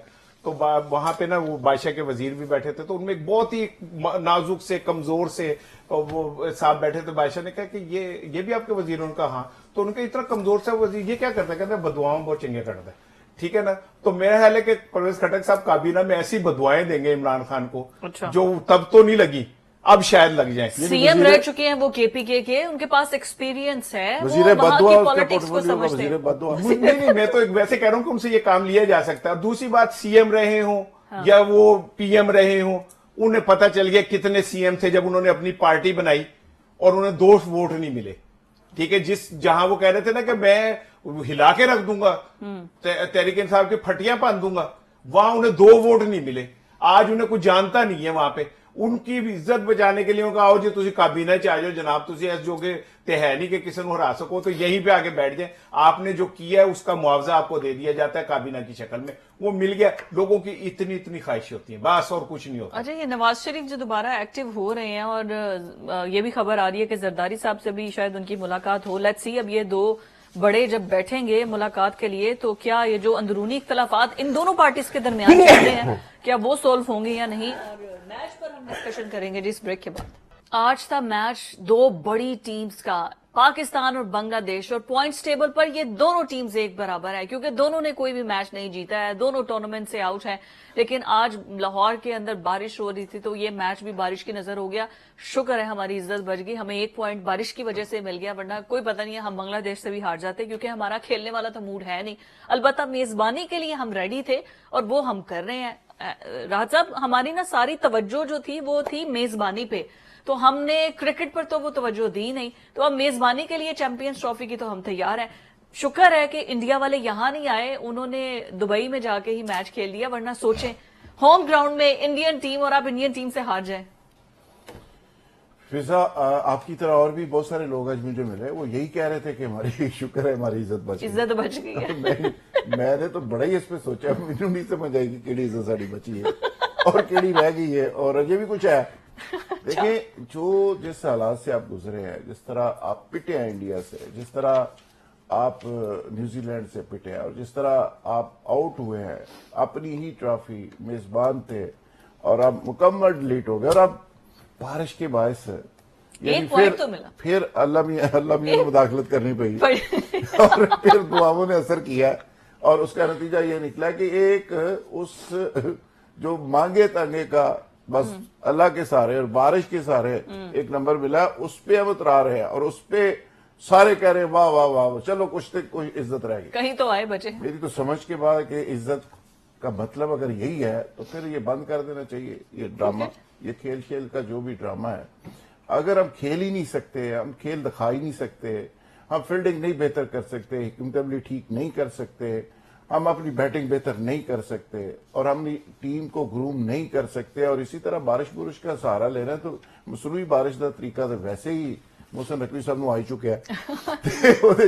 تو وہاں پہ نا وہ بادشاہ کے وزیر بھی بیٹھے تھے، تو ان میں ایک بہت ہی نازک سے کمزور سے وہ صاحب بیٹھے تھے. بادشاہ نے کہا کہ یہ بھی آپ کے وزیر؟ ان کا ہاں. تو ان کا اتنا کمزور سا وزیر یہ کیا کرتا ہے؟ کہتا ہے بدعاؤں بہت چنگے کرتا ہے. ٹھیک ہے نا. تو میرا خیال ہے کہ پرویز خٹک صاحب کابینہ میں ایسی بدعائیں دیں گے عمران خان کو جو تب تو نہیں لگی، اب شاید لگ جائیں. سی ایم رہ چکے ہیں وہ کے پی کے، ان کے پاس ایکسپیرینس ہے، وزیر وہاں بدعا کی پالیٹکس کو سمجھتے ہیں. نہیں، میں تو ویسے کہہ رہا ہوں کہ ان سے یہ کام لیا جا سکتا ہے. دوسری بات، سی ایم رہے ہوں یا وہ پی ایم رہے ہوں، انہیں پتا چل گیا کتنے سی ایم تھے جب انہوں نے اپنی پارٹی بنائی اور انہیں 2 ووٹ نہیں ملے. ٹھیک ہے، جہاں وہ کہہ رہے تھے نا کہ میں ہلا کے رکھ دوں گا، تحریک انصاف کی پھٹیاں باندھ دوں گا، وہاں انہیں 2 ووٹ نہیں ملے. آج انہیں کچھ جانتا نہیں ہے وہاں پہ. ان کی بھی عزت بچانے کے لیے کہا آؤ جی تسی کابینہ چ آ جاؤ جناب، تسی ایس جو کہ ہے نہیں کہ کسی کو ہرا سکو، تو یہیں پہ آگے بیٹھ جائیں. آپ نے جو کیا ہے اس کا معاوضہ آپ کو دے دیا جاتا ہے کابینہ کی شکل میں. وہ مل گیا. لوگوں کی اتنی خواہشیں ہوتی ہیں، بس اور کچھ نہیں ہوتا. اچھا، یہ نواز شریف جو دوبارہ ایکٹیو ہو رہے ہیں اور یہ بھی خبر آ رہی ہے کہ زرداری صاحب سے بھی شاید ان کی ملاقات ہو. لیٹس سی اب یہ 2 बड़े जब बैठेंगे मुलाकात के लिए तो क्या ये जो अंदरूनी इख्तलाफात इन दोनों पार्टीज के दरमियान चलते हैं क्या वो सोल्व होंगे या नहीं, और मैच पर हम डिस्कशन करेंगे जिस ब्रेक के बाद। आज था मैच दो बड़ी टीम्स का, पाकिस्तान और बांग्लादेश, और पॉइंट्स टेबल पर ये दोनों टीम्स एक बराबर है क्योंकि दोनों ने कोई भी मैच नहीं जीता है, दोनों टूर्नामेंट से आउट हैं। लेकिन आज लाहौर के अंदर बारिश हो रही थी तो ये मैच भी बारिश की नजर हो गया। शुक्र है हमारी इज्जत बच गई, हमें 1 पॉइंट बारिश की वजह से मिल गया, वरना कोई पता नहीं है हम बांग्लादेश से भी हार जाते क्योंकि हमारा खेलने वाला तो मूड है नहीं। अलबत्ता मेजबानी के लिए हम रेडी थे और वो हम कर रहे हैं। राहत साहब, हमारी ना सारी तवज्जो जो थी वो थी मेजबानी पे, तो हमने क्रिकेट पर तो वो तवज्जो दी नहीं, तो अब मेजबानी के लिए चैंपियंस ट्रॉफी की तो हम तैयार हैं। शुक्र है कि इंडिया वाले यहां नहीं आए, उन्होंने दुबई में जाके ही मैच खेल लिया, वरना सोचें होम ग्राउंड में इंडियन टीम और आप इंडियन टीम से हार जाएं। फिजा, आपकी तरह और भी बहुत सारे लोग आज मुझे मिले, वो यही कह रहे थे कि हमारी शुक्र है हमारी इज्जत बच गई। इज्जत बच गई है। मैंने तो बड़ा ही इस पे सोचा, मुझे नहीं समझ आई कि केड़ी इज्जत साड़ी बची है और केड़ी रह गई है, और ये भी कुछ है। देखिए, जो जिस हालात से आप गुजरे हैं, जिस तरह आप पिटे हैं इंडिया से, जिस तरह आप न्यूजीलैंड से पिटे हैं, और जिस तरह आप आउट हुए हैं, अपनी ही ट्रॉफी मेजबान थे और आप मुकम्मल डिलीट हो गए, और आप बारिश के बायस एक पॉइंट तो मिला, फिर अल्लाह मियां मुदाखलत करनी पड़ी और फिर दुआओं ने असर किया, और उसका नतीजा ये निकला कि एक उस जो मांगे तांगे का बस अल्लाह के सहारे और बारिश के सहारे एक नंबर मिला, उस पे हम उतरा रहे हैं, और उस पे सारे कह रहे हैं वाह वाह वाह, चलो कुछ तक कोई इज्जत रह गई, कहीं तो आए बचे। मेरी तो समझ के बाद कि इज्जत का मतलब अगर यही है तो फिर ये बंद कर देना चाहिए, ये ड्रामा, ये खेल खेल का जो भी ड्रामा है। अगर हम खेल ही नहीं सकते, हम खेल दिखा ही नहीं सकते, हम फील्डिंग नहीं बेहतर कर सकते, हिकमतअमली ठीक नहीं कर सकते, हम अपनी बैटिंग बेहतर नहीं कर सकते, और हम टीम को ग्रूम नहीं कर सकते, और इसी तरह बारिश बुरिश का सहारा ले रहे हैं, तो मसनूई बारिश का तरीका तो वैसे ही मोहसिन नकवी साहब ਨੂੰ ਆ ਚੁੱਕਿਆ ਤੇ ਉਹਦੇ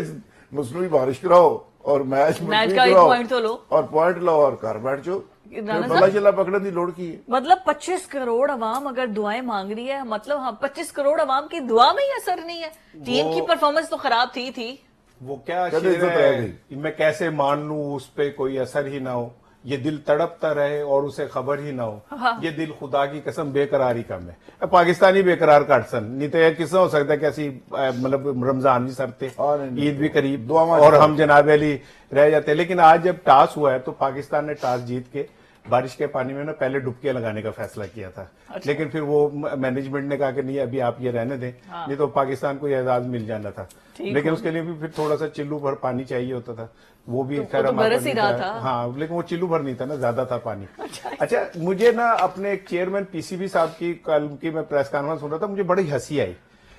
मसनूई बारिश कराओ और मैच का 1 पॉइंट तो लो और पॉइंट लो और घर बैठ जाओ, बल्ला चला पकड़ने की लोड़ की है। मतलब 25 करोड़ अवाम अगर दुआएं मांग रही है, मतलब हाँ 25 करोड़ अवाम की दुआ में ही असर नहीं है, टीम की परफॉर्मेंस तो खराब थी। वो क्या शेर है, मैं कैसे मान लूं उस पे कोई असर ही ना हो, ये दिल तड़पता रहे और उसे खबर ही ना हो, ये दिल खुदा की कसम बेकरारी कम है। पाकिस्तानी बेकरार काट सन नहीं तो किसा हो सकता है कैसी, मतलब रमजान भी सरते, ईद भी करीब और हम जनाब अली रह जाते। लेकिन आज जब टॉस हुआ है तो पाकिस्तान ने टॉस जीत के बारिश के पानी में ना पहले डुबकियां लगाने का फैसला किया था। अच्छा। लेकिन फिर वो मैनेजमेंट ने कहा कि नहीं अभी आप ये रहने दें, नहीं तो पाकिस्तान को एजाज मिल जाना था। लेकिन उसके लिए भी फिर थोड़ा सा चिल्लू भर पानी चाहिए होता था, वो भी खैर हाँ, लेकिन वो चिल्लू भर नहीं था ना, ज्यादा था पानी। अच्छा, मुझे ना अपने एक चेयरमैन पीसीबी साहब की कल की मैं प्रेस कॉन्फ्रेंस सुन रहा था, मुझे बड़ी हंसी आई।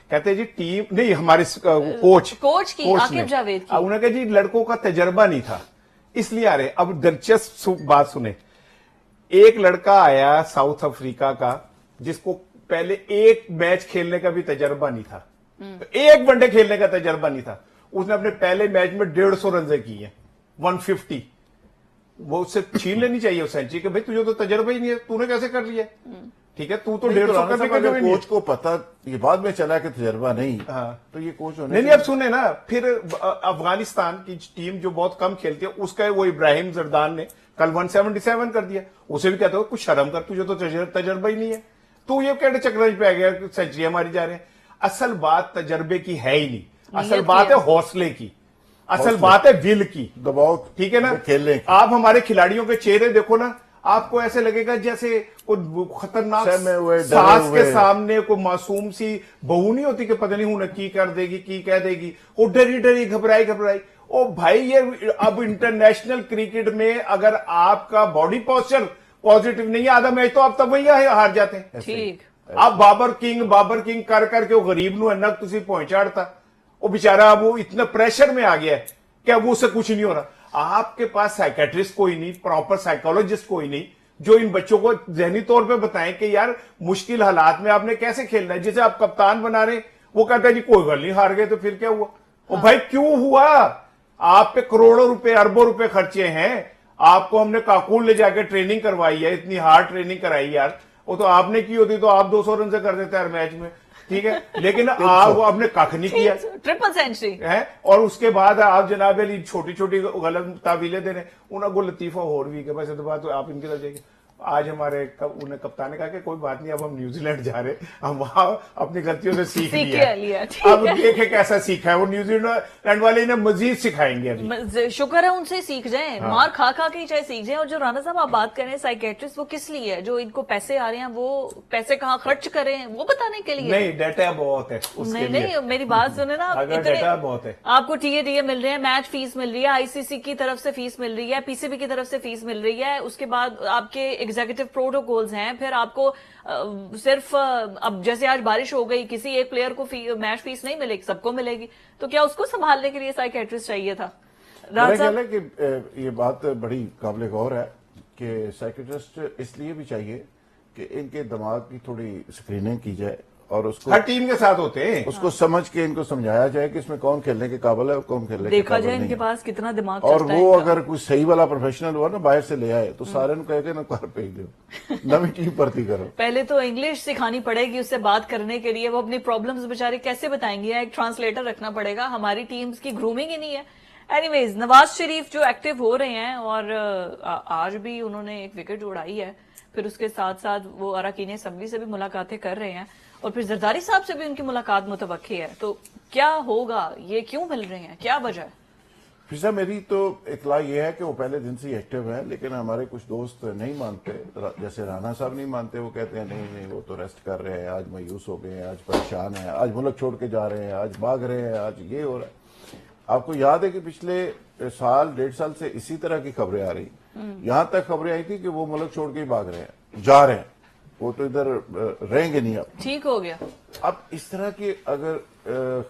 कहते जी टीम नहीं, हमारे कोच की आकिब जावेद की, उन्होंने कहा जी लड़कों का तजर्बा नहीं था इसलिए आ रहे। अब दिलचस्प बात सुने, एक लड़का आया साउथ अफ्रीका का जिसको पहले एक मैच खेलने का भी तजर्बा नहीं था, एक वनडे खेलने का तजर्बा नहीं था, उसने अपने पहले मैच में 150 रन किए, 150। वो उससे छीन लेनी चाहिए उस सेंचुरी के, भाई तुझे तो तजर्बा ही नहीं है, तूने कैसे कर लिया? ठीक है, तू तो 150 करने का भी कोच को पता, ये बाद में चला कि तजर्बा नहीं। हाँ। तो ये कोच होने नहीं, अब सुने ना, फिर अफगानिस्तान की टीम जो बहुत कम खेलती है, उसका वो इब्राहिम जरदान ने कल 177 कर दिया। उसे भी कहते हो कुछ शर्म कर, तुझे तो तजर्बा ही नहीं है, तू ये कहते चक्कर पे आ गया, सेंचुरियां मारी जा रहे हैं। असल बात तजर्बे की है ही नहीं, असल बात है हौसले की, असल बात है विल की, दबाव, ठीक है ना, खेलने की। आप हमारे खिलाड़ियों के चेहरे देखो ना, आपको ऐसे लगेगा जैसे कोई खतरनाक सास के सामने कोई मासूम सी बहू नहीं होती कि पता नहीं उन्हें की कर देगी, की कह देगी, वो डरी डरी घबराई। ओ भाई, ये अब इंटरनेशनल क्रिकेट में अगर आपका बॉडी पोस्चर पॉजिटिव नहीं है, आधा मैच तो आप तब वही हार जाते हैं। ठीक, आप बाबर किंग कर करके वो गरीब नु इन्ना तुसी पहुंचाड़ता, वो बेचारा वो इतना प्रेशर में आ गया है कि अब उससे कुछ नहीं हो रहा। आपके पास साइकेट्रिस्ट कोई नहीं, प्रॉपर साइकोलॉजिस्ट कोई नहीं, जो इन बच्चों को जहनी तौर पे बताएं कि यार मुश्किल हालात में आपने कैसे खेलना है। जिसे आप कप्तान बना रहे, वो कहता है जी कोई गल नहीं, हार गए तो फिर क्या हुआ? हाँ। भाई क्यों हुआ? आप पे करोड़ों रुपए अरबों रुपए खर्चे हैं, आपको हमने काकुल ले जाकर ट्रेनिंग करवाई है, इतनी हार्ड ट्रेनिंग कराई यार, वो तो आपने की होती तो आप 200 रन से कर देते हर मैच में। ٹھیک ہے, لیکن آپ وہ آپ نے کھ نہیں کیا ٹرپل سینچری ہے, اور اس کے بعد آپ جناب علی چھوٹی چھوٹی غلط تعویلیں دے رہے ہیں. انہوں کو لطیفہ اور بھی کہ بس بات تو آپ ان کی طرف جائیے. آج ہمارے انہیں کپتان نے کہا کہ کوئی بات نہیں, اب ہم نیوزی لینڈ جا رہے, ہم وہاں اپنی غلطیوں سے سیکھ لیا. اب دیکھیں کیسا سیکھا ہے وہ نیوزی لینڈ والے انہیں مزید سکھائیں گے. شکر ہے ان سے سیکھ جائیں, مار کھا کھا کے ہی چاہے سیکھ جائیں. اور جو رانا صاحب آپ بات کر رہے ہیں سائیکیٹرسٹ, وہ کس لیے ہے؟ جو ان کو پیسے آ رہے ہیں وہ پیسے کہاں خرچ کریں وہ بتانے کے لیے. نہیں, ڈیٹا بہت ہے اس کے لیے. نہیں, میری بات سنیں نا, ڈیٹا بہت ہے. آپ کو ٹی اے مل رہے ہیں, میچ فیس مل رہی ہے, آئی سی سی کی طرف سے فیس مل رہی ہے, پی سی بی کی طرف سے فیس مل رہی ہے, اس کے بعد آپ کے ایگزیکٹو پروٹوکولز ہیں, پھر آپ کو صرف اب جیسے آج بارش ہو گئی, کسی ایک پلیئر کو میچ فیس نہیں ملے گی, سب کو ملے گی, تو کیا اس کو سنبھالنے کے لیے سائیکیٹرسٹ چاہیے تھا؟ میرا خیال ہے کہ یہ بات بڑی قابل غور ہے کہ سائیکیٹرسٹ اس لیے بھی چاہیے کہ ان کے دماغ کی تھوڑی اسکریننگ کی جائے, اور اس کو ہر ٹیم کے ساتھ ہوتے ہیں, اس کو سمجھ کے ان کو سمجھایا جائے کہ اس میں کون کھیلنے کے قابل ہے اور کون کھیلنے کے دیکھا قابل جائے ان نہیں کے ہے. پاس کتنا دماغ اور چلتا ہے وہ ان کا. اگر کوئی صحیح والا پروفیشنل ہوا نا باہر سے لے آئے تو سارے نے کہہ کے نا گھر بھیج دو, نئی ٹیم بھرتی کرو. پہلے تو انگلش سکھانی پڑے گی اس سے بات کرنے کے لیے, وہ اپنی پرابلمز بیچارے کیسے بتائیں گے, ایک ٹرانسلیٹر رکھنا پڑے گا. ہماری ٹیمز کی گرومنگ ہی نہیں ہے. اینی ویز, نواز شریف جو ایکٹیو ہو رہے ہیں, اور آج بھی انہوں نے ایک وکٹ اڑائی ہے, پھر اس کے ساتھ ساتھ وہ اراکین اسمبلی سے بھی ملاقاتیں کر رہے ہیں, اور پھر زرداری صاحب سے بھی ان کی ملاقات متوقع ہے. تو کیا ہوگا, یہ کیوں مل رہے ہیں, کیا وجہ ہے؟ فضا, میری تو اطلاع یہ ہے کہ وہ پہلے دن سے ایکٹیو ہیں, لیکن ہمارے کچھ دوست نہیں مانتے, جیسے رانا صاحب نہیں مانتے. وہ کہتے ہیں نہیں وہ تو ریسٹ کر رہے ہیں, آج مایوس ہو گئے ہیں, آج پریشان ہیں, آج ملک چھوڑ کے جا رہے ہیں, آج بھاگ رہے ہیں, آج یہ ہو رہا ہے. آپ کو یاد ہے کہ پچھلے سال 1.5 سال سے اسی طرح کی خبریں آ رہی, یہاں تک خبریں آئی تھی کہ وہ ملک چھوڑ کے ہی بھاگ رہے ہیں, جا رہے ہیں, وہ تو ادھر رہیں گے نہیں. اب ٹھیک ہو گیا. اب اس طرح کی اگر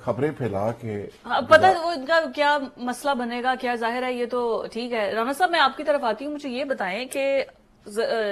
خبریں پھیلا کے پتہ وہ ان کا کیا مسئلہ بنے گا, کیا ظاہر ہے, یہ تو ٹھیک ہے. رانا صاحب, میں آپ کی طرف آتی ہوں, مجھے یہ بتائیں کہ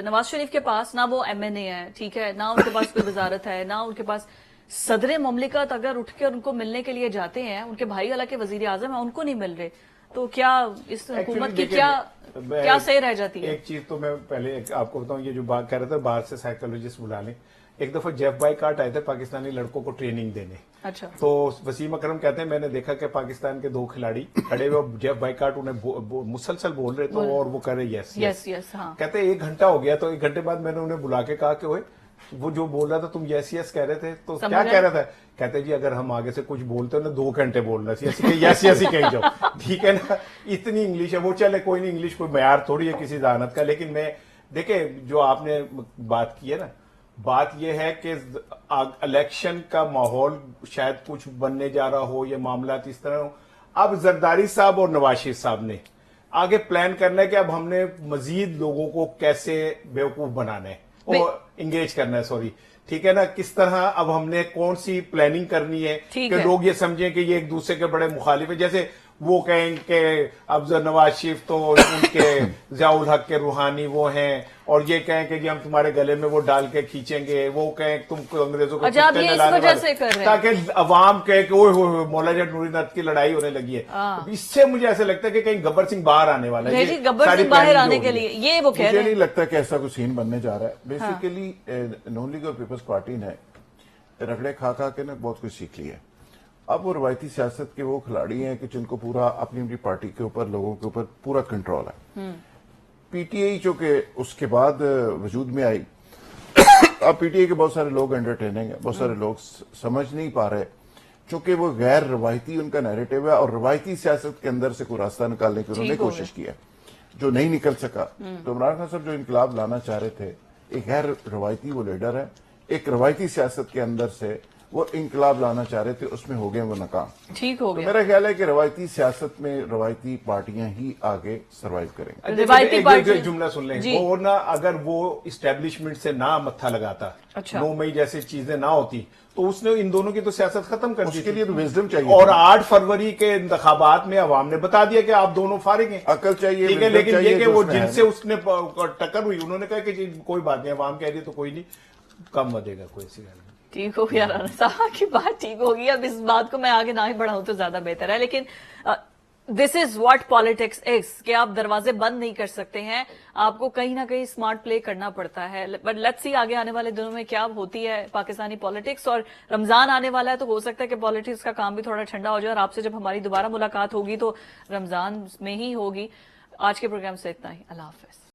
نواز شریف کے پاس نہ وہ ایم این اے ہے, ٹھیک ہے, نہ ان کے پاس کوئی وزارت ہے, نہ ان کے پاس صدر مملکت اگر اٹھ کے ان کو ملنے کے لیے جاتے ہیں, ان کے بھائی حالانکہ وزیر اعظم ہیں, ان کو نہیں مل رہے, تو کیا اس حکومت کی کیا صحیح رہ جاتی ہے؟ ایک چیز تو میں پہلے آپ کو بتاؤں, یہ جو بات کہہ رہے تھے باہر سے سائیکولوجسٹ بلا لیں. ایک دفعہ جیف بائی کارٹ آئے تھے پاکستانی لڑکوں کو ٹریننگ دینے. اچھا. تو وسیم اکرم کہتے ہیں میں نے دیکھا کہ پاکستان کے 2 کھلاڑی کھڑے ہوئے, جیف بائی کارٹ انہیں مسلسل بول رہے تھے اور وہ کہہ رہے یس یس یس. ہاں, کہتے ہیں 1 گھنٹہ ہو گیا, تو 1 گھنٹے بعد میں نے انہیں بلا کے کہا کہ وہ جو بول رہا تھا تم یس یس کہہ رہے تھے تو کیا کہہ رہا تھا؟ کہتے جی اگر ہم آگے سے کچھ بولتے ہیں نا 2 گھنٹے بولنا چاہیے, یس یس ہی کہیں جاؤ, ٹھیک ہے نا. اتنی انگلش ہے. وہ چلے کوئی نہیں, انگلش کوئی معیار تھوڑی ہے کسی ذہانت کا. لیکن میں دیکھیں جو آپ نے بات کی ہے نا, بات یہ ہے کہ الیکشن کا ماحول شاید کچھ بننے جا رہا ہو, یہ معاملات اس طرح ہو. اب زرداری صاحب اور نواز شریف صاحب نے آگے پلان کرنا ہے کہ اب ہم نے مزید لوگوں کو کیسے بیوقوف بنانا ہے, اور انگیج کرنا ہے, سوری, ٹھیک ہے نا, کس طرح اب ہم نے کون سی پلاننگ کرنی ہے کہ لوگ یہ سمجھیں کہ یہ ایک دوسرے کے بڑے مخالف ہیں. جیسے وہ کہیں کہ اب نواز شریف تو ان کے ضیاء الحق کے روحانی وہ ہیں, اور یہ کہیں کہ جی ہم تمہارے گلے میں وہ ڈال کے کھینچیں گے, وہ کہیں تم کو انگریزوں کو تاکہ عوام کہے کہ اوہ ہوئے مولا جٹ نوری نت کی لڑائی ہونے لگی ہے. اس سے مجھے ایسا لگتا ہے کہ کہیں گبر سنگھ باہر آنے والا ہے. گبر سنگھ باہر آنے کے لیے یہ وہ کہہ رہے ہیں. مجھے نہیں لگتا کہ ایسا کوئی سین بننے جا رہا ہے. بیسیکلی نون لیگ اور پیپلز پارٹی نے رگڑے کھا کھا کے بہت کچھ سیکھ لیا ہے. اب وہ روایتی سیاست کے وہ کھلاڑی ہیں کہ جن کو پورا اپنی پارٹی کے اوپر, لوگوں کے اوپر پورا کنٹرول ہے. پی ٹی آئی جو کہ اس کے بعد وجود میں آئی, اب پی ٹی آئی کے بہت سارے لوگ انٹرٹیننگ ہیں, بہت سارے لوگ سمجھ نہیں پا رہے, چونکہ وہ غیر روایتی ان کا نیریٹو ہے, اور روایتی سیاست کے اندر سے کوئی راستہ نکالنے کی انہوں نے کوشش کی ہے جو نہیں نکل سکا. تو عمران خان صاحب جو انقلاب لانا چاہ رہے تھے, ایک غیر روایتی وہ لیڈر ہے, ایک روایتی سیاست کے اندر سے وہ انقلاب لانا چاہ رہے تھے, اس میں ہو گئے وہ ناکام. ٹھیک ہو گیا. میرا خیال ہے کہ روایتی سیاست میں روایتی پارٹیاں ہی آگے سروائیو کریں گے. روایتی پارٹی جملہ سن لیں, وہ نہ اگر وہ اسٹیبلشمنٹ سے نہ متھا لگاتا, 9 مئی جیسی چیزیں نہ ہوتی, تو اس نے ان دونوں کی تو سیاست ختم کر دی. اس کے لیے تو وزڈم چاہیے, اور 8 فروری کے انتخابات میں عوام نے بتا دیا کہ آپ دونوں فارغ ہیں. عقل چاہیے, ٹھیک ہے, لیکن یہ کہ وہ جن سے اس نے ٹکر ہوئی, انہوں نے کہا کہ جی کوئی بات نہیں, عوام کہہ رہی تو کوئی نہیں, کم ودے گا کوئی ایسی گل نہیں. ٹھیک ہو گیا رانا صاحب کی بات, ٹھیک ہوگی. اب اس بات کو میں آگے نہ ہی بڑھاؤں تو زیادہ بہتر ہے. لیکن this is what politics is कि आप दरवाजे बंद नहीं कर सकते हैं, आपको कहीं ना कहीं स्मार्ट प्ले करना पड़ता है. बट लेट्स सी आगे आने वाले दिनों में क्या होती है पाकिस्तानी पॉलिटिक्स. और रमजान आने वाला है तो हो सकता है कि पॉलिटिक्स का काम भी थोड़ा ठंडा हो जाए, और आपसे जब हमारी दोबारा मुलाकात होगी तो रमजान में ही होगी. आज के प्रोग्राम से इतना ही. अल्लाह हाफिज.